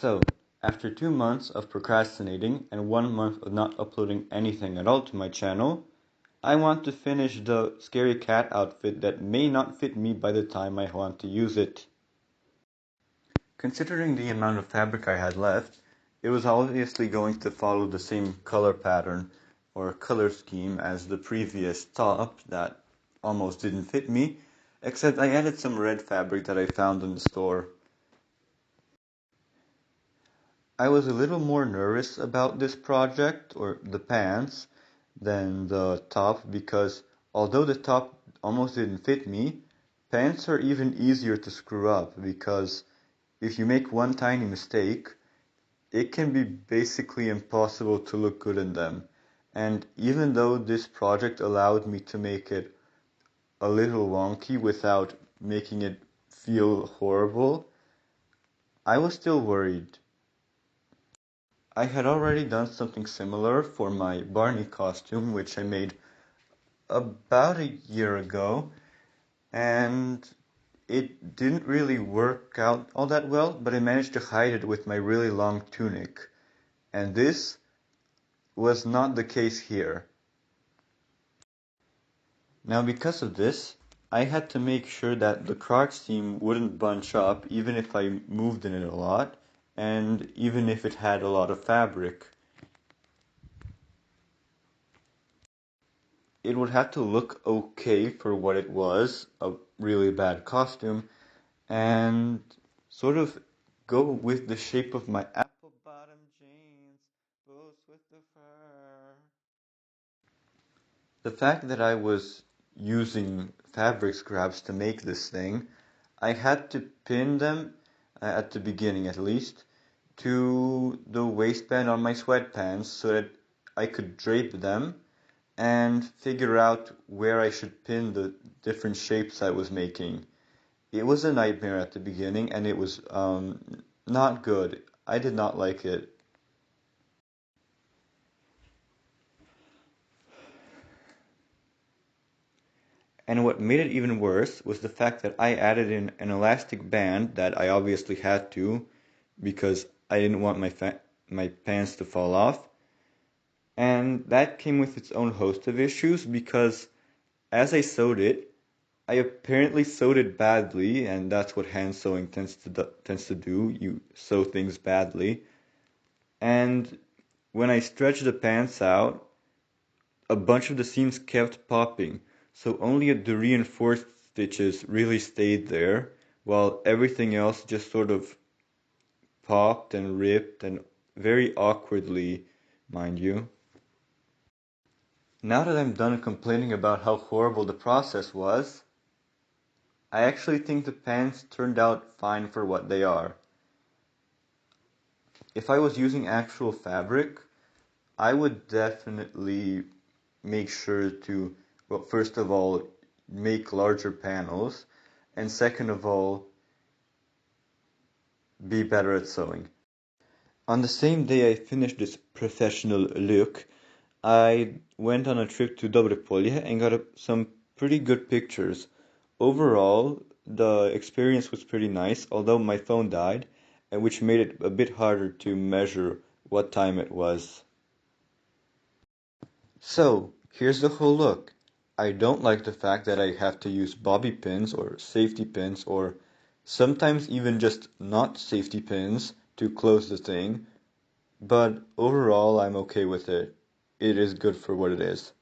So, after 2 months of procrastinating and 1 month of not uploading anything at all to my channel, I want to finish the scary cat outfit that may not fit me by the time I want to use it. Considering the amount of fabric I had left, it was obviously going to follow the same color pattern or color scheme as the previous top that almost didn't fit me, except I added some red fabric that I found in the store. I was a little more nervous about this project, or the pants, than the top because although the top almost didn't fit me, pants are even easier to screw up because if you make one tiny mistake, it can be basically impossible to look good in them. And even though this project allowed me to make it a little wonky without making it feel horrible, I was still worried. I had already done something similar for my Barney costume, which I made about a year ago, and it didn't really work out all that well, but I managed to hide it with my really long tunic. And this was not the case here. Now, because of this, I had to make sure that the crotch seam wouldn't bunch up even if I moved in it a lot, and even if it had a lot of fabric. It would have to look okay for what it was, a really bad costume, and sort of go with the shape of my apple bottom jeans, boots with the fur. The fact that I was using fabric scraps to make this thing, I had to pin them, at the beginning at least, to the waistband on my sweatpants so that I could drape them and figure out where I should pin the different shapes I was making. It was a nightmare at the beginning and it was not good. I did not like it. And what made it even worse was the fact that I added in an elastic band that I obviously had to because I didn't want my pants to fall off. And that came with its own host of issues because as I sewed it, I apparently sewed it badly, and that's what hand sewing tends to do. You sew things badly. And when I stretched the pants out, a bunch of the seams kept popping, so only the reinforced stitches really stayed there, while everything else just sort of popped and ripped and very awkwardly, mind you. Now that I'm done complaining about how horrible the process was, I actually think the pants turned out fine for what they are. If I was using actual fabric, I would definitely make sure to, well, first of all, make larger panels, and second of all, be better at sewing. On the same day I finished this professional look, I went on a trip to Dobrepolje and got some pretty good pictures. Overall, the experience was pretty nice, although my phone died, and which made it a bit harder to measure what time it was. So, here's the whole look. I don't like the fact that I have to use bobby pins or safety pins or sometimes even just not safety pins to close the thing, but overall I'm okay with it. It is good for what it is.